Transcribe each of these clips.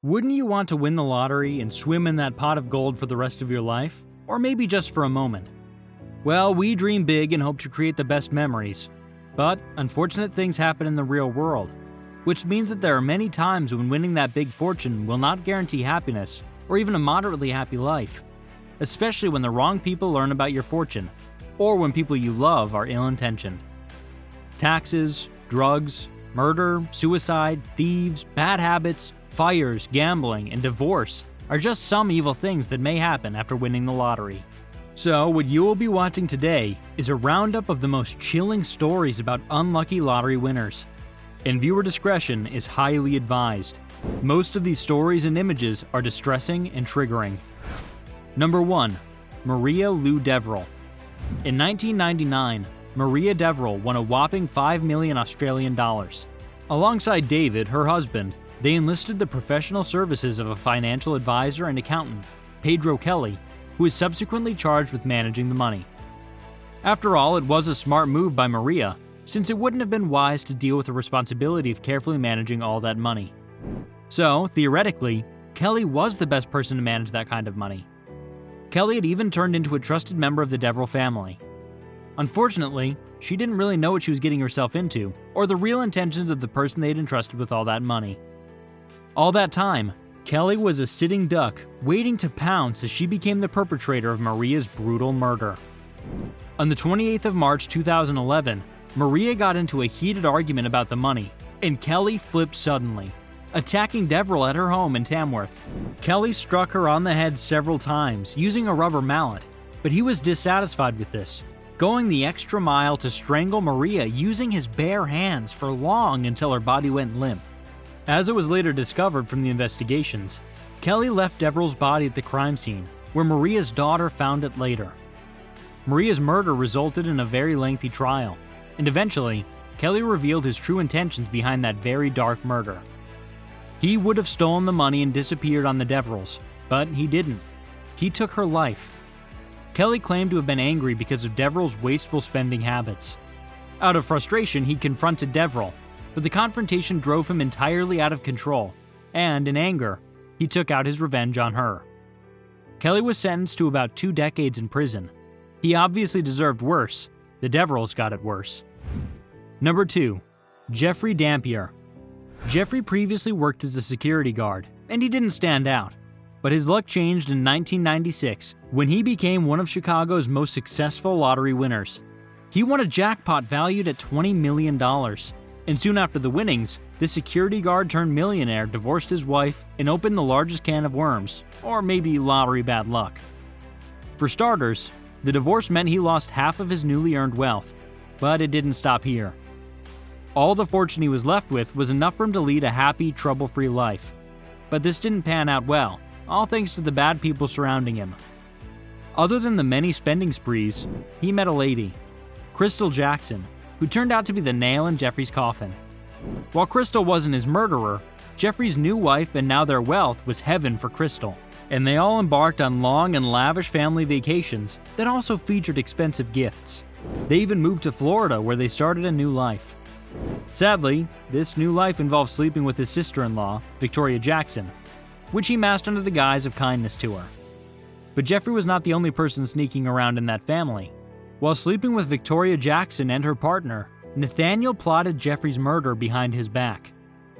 Wouldn't you want to win the lottery and swim in that pot of gold for the rest of your life? Or maybe just for a moment? Well, we dream big and hope to create the best memories. But unfortunate things happen in the real world, which means that there are many times when winning that big fortune will not guarantee happiness or even a moderately happy life, especially when the wrong people learn about your fortune, or when people you love are ill-intentioned. Taxes, drugs, murder, suicide, thieves, bad habits, fires, gambling, and divorce are just some evil things that may happen after winning the lottery. So, what you will be watching today is a roundup of the most chilling stories about unlucky lottery winners. And viewer discretion is highly advised. Most of these stories and images are distressing and triggering. Number 1. Maria Lou Devrell. In 1999, Maria Devrell won a whopping $5 million Australian dollars. Alongside David, her husband, they enlisted the professional services of a financial advisor and accountant, Pedro Kelly, who was subsequently charged with managing the money. After all, it was a smart move by Maria, since it wouldn't have been wise to deal with the responsibility of carefully managing all that money. So, theoretically, Kelly was the best person to manage that kind of money. Kelly had even turned into a trusted member of the Devrell family. Unfortunately, she didn't really know what she was getting herself into, or the real intentions of the person they had entrusted with all that money. All that time, Kelly was a sitting duck, waiting to pounce as she became the perpetrator of Maria's brutal murder. On the 28th of March 2011, Maria got into a heated argument about the money, and Kelly flipped suddenly, attacking Devrell at her home in Tamworth. Kelly struck her on the head several times using a rubber mallet, but he was dissatisfied with this, going the extra mile to strangle Maria using his bare hands for long until her body went limp. As it was later discovered from the investigations, Kelly left Devrell's body at the crime scene, where Maria's daughter found it later. Maria's murder resulted in a very lengthy trial, and eventually, Kelly revealed his true intentions behind that very dark murder. He would have stolen the money and disappeared on the Devrells, but he didn't. He took her life. Kelly claimed to have been angry because of Devrell's wasteful spending habits. Out of frustration, he confronted Devrell, but the confrontation drove him entirely out of control, and in anger, he took out his revenge on her. Kelly was sentenced to about 2 decades in prison. He obviously deserved worse. The Devrells got it worse. Number 2. Jeffrey Dampier. Jeffrey previously worked as a security guard, and he didn't stand out. But his luck changed in 1996 when he became one of Chicago's most successful lottery winners. He won a jackpot valued at $20 million. And soon after the winnings, this security guard turned millionaire divorced his wife and opened the largest can of worms, or maybe lottery bad luck. For starters, the divorce meant he lost half of his newly earned wealth, but it didn't stop here. All the fortune he was left with was enough for him to lead a happy, trouble-free life. But this didn't pan out well, all thanks to the bad people surrounding him. Other than the many spending sprees, he met a lady, Crystal Jackson, who turned out to be the nail in Jeffrey's coffin. While Crystal wasn't his murderer, Jeffrey's new wife and now their wealth was heaven for Crystal, and they all embarked on long and lavish family vacations that also featured expensive gifts. They even moved to Florida, where they started a new life. Sadly, this new life involved sleeping with his sister-in-law, Victoria Jackson, which he masked under the guise of kindness to her. But Jeffrey was not the only person sneaking around in that family. While sleeping with Victoria Jackson and her partner, Nathaniel plotted Jeffrey's murder behind his back.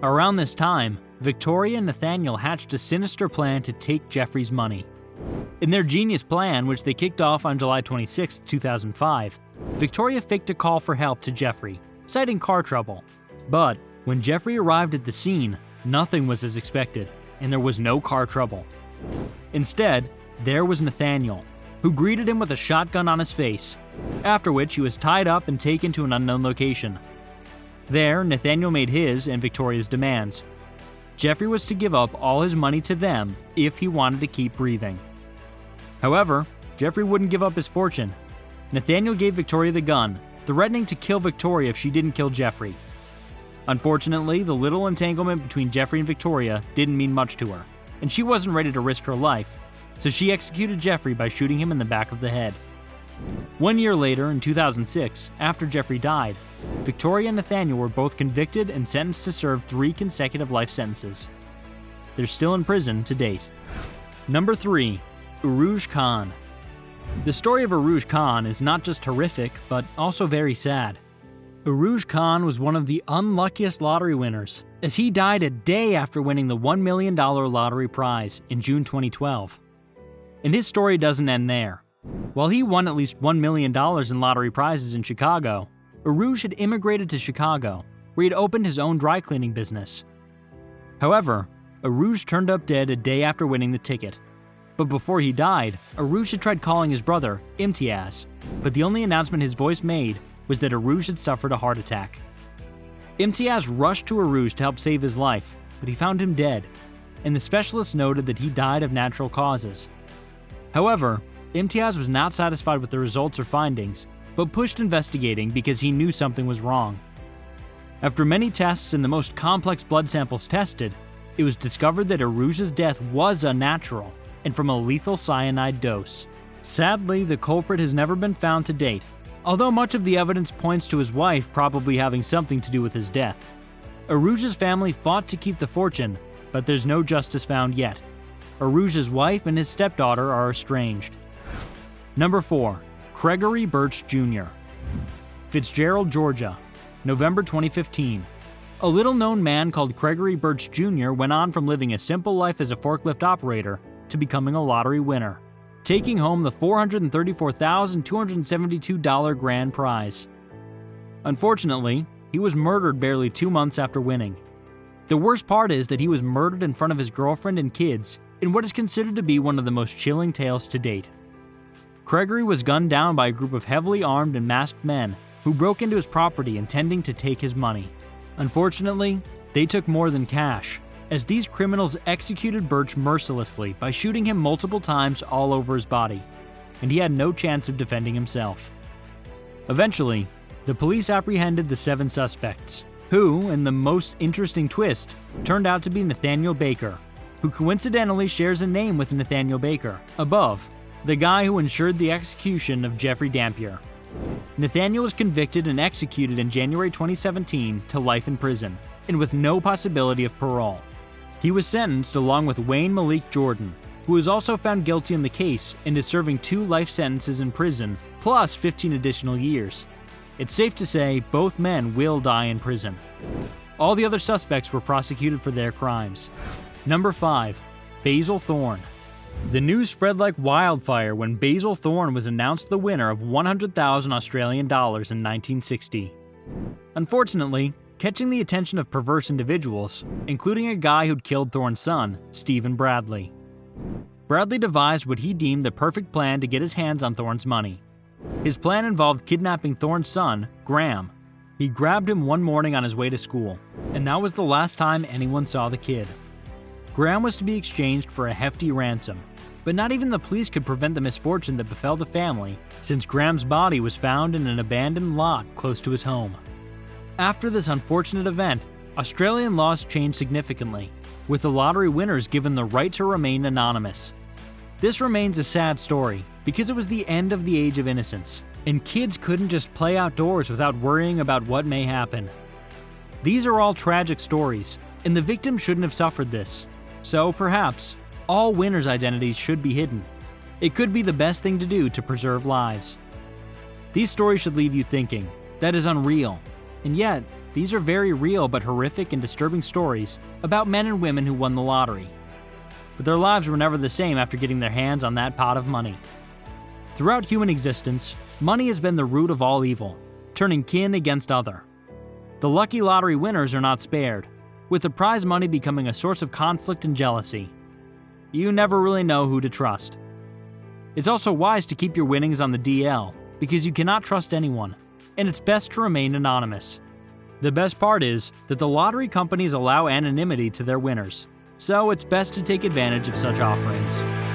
Around this time, Victoria and Nathaniel hatched a sinister plan to take Jeffrey's money. In their genius plan, which they kicked off on July 26, 2005, Victoria faked a call for help to Jeffrey, citing car trouble. But when Jeffrey arrived at the scene, nothing was as expected, and there was no car trouble. Instead, there was Nathaniel, who greeted him with a shotgun on his face, after which he was tied up and taken to an unknown location. There, Nathaniel made his and Victoria's demands. Jeffrey was to give up all his money to them if he wanted to keep breathing. However, Jeffrey wouldn't give up his fortune. Nathaniel gave Victoria the gun, threatening to kill Victoria if she didn't kill Jeffrey. Unfortunately, the little entanglement between Jeffrey and Victoria didn't mean much to her, and she wasn't ready to risk her life, so she executed Jeffrey by shooting him in the back of the head. 1 year later, in 2006, after Jeffrey died, Victoria and Nathaniel were both convicted and sentenced to serve 3 consecutive life sentences. they're still in prison to date. Number 3. Urooj Khan. The story of Urooj Khan is not just horrific, but also very sad. Urooj Khan was one of the unluckiest lottery winners, as he died a day after winning the $1 million lottery prize in June 2012. And his story doesn't end there. While he won at least $1 million in lottery prizes in Chicago, Urooj had immigrated to Chicago, where he had opened his own dry cleaning business. However, Urooj turned up dead a day after winning the ticket. But before he died, Urooj had tried calling his brother, Imtiaz, but the only announcement his voice made was that Urooj had suffered a heart attack. Imtiaz rushed to Urooj to help save his life, but he found him dead, and the specialist noted that he died of natural causes. However, Imtiaz was not satisfied with the results or findings, but pushed investigating because he knew something was wrong. After many tests and the most complex blood samples tested, it was discovered that Urooj's death was unnatural and from a lethal cyanide dose. Sadly, the culprit has never been found to date, although much of the evidence points to his wife probably having something to do with his death. Urooj's family fought to keep the fortune, but there's no justice found yet. Urooj's wife and his stepdaughter are estranged. Number 4. Craigory Burch Jr. Fitzgerald, Georgia, November 2015. A little-known man called Craigory Burch Jr. went on from living a simple life as a forklift operator to becoming a lottery winner, taking home the $434,272 grand prize. Unfortunately, he was murdered barely 2 months after winning. The worst part is that he was murdered in front of his girlfriend and kids in what is considered to be one of the most chilling tales to date. Craigory was gunned down by a group of heavily armed and masked men who broke into his property intending to take his money. Unfortunately, they took more than cash, as these criminals executed Burch mercilessly by shooting him multiple times all over his body, and he had no chance of defending himself. Eventually, the police apprehended the 7 suspects, who, in the most interesting twist, turned out to be Nathaniel Baker, who coincidentally shares a name with Nathaniel Baker, above, the guy who ensured the execution of Jeffrey Dampier. Nathaniel was convicted and executed in January 2017 to life in prison, and with no possibility of parole. He was sentenced along with Wayne Malik Jordan, who was also found guilty in the case and is serving 2 life sentences in prison, plus 15 additional years. It's safe to say both men will die in prison. All the other suspects were prosecuted for their crimes. Number 5. Bazil Thorne. The news spread like wildfire when Bazil Thorne was announced the winner of 100,000 Australian dollars in 1960. Unfortunately, catching the attention of perverse individuals, including a guy who'd killed Thorne's son, Stephen Bradley. Bradley devised what he deemed the perfect plan to get his hands on Thorne's money. His plan involved kidnapping Thorne's son, Graham. He grabbed him one morning on his way to school, and that was the last time anyone saw the kid. Graham was to be exchanged for a hefty ransom, but not even the police could prevent the misfortune that befell the family, since Graham's body was found in an abandoned lot close to his home. After this unfortunate event, Australian laws changed significantly, with the lottery winners given the right to remain anonymous. This remains a sad story, because it was the end of the age of innocence, and kids couldn't just play outdoors without worrying about what may happen. These are all tragic stories, and the victims shouldn't have suffered this. So perhaps, all winners' identities should be hidden. It could be the best thing to do to preserve lives. These stories should leave you thinking, that is unreal. And yet, these are very real but horrific and disturbing stories about men and women who won the lottery. But their lives were never the same after getting their hands on that pot of money. Throughout human existence, money has been the root of all evil, turning kin against other. The lucky lottery winners are not spared, with the prize money becoming a source of conflict and jealousy. You never really know who to trust. It's also wise to keep your winnings on the DL, because you cannot trust anyone, and it's best to remain anonymous. The best part is that the lottery companies allow anonymity to their winners, so it's best to take advantage of such offerings.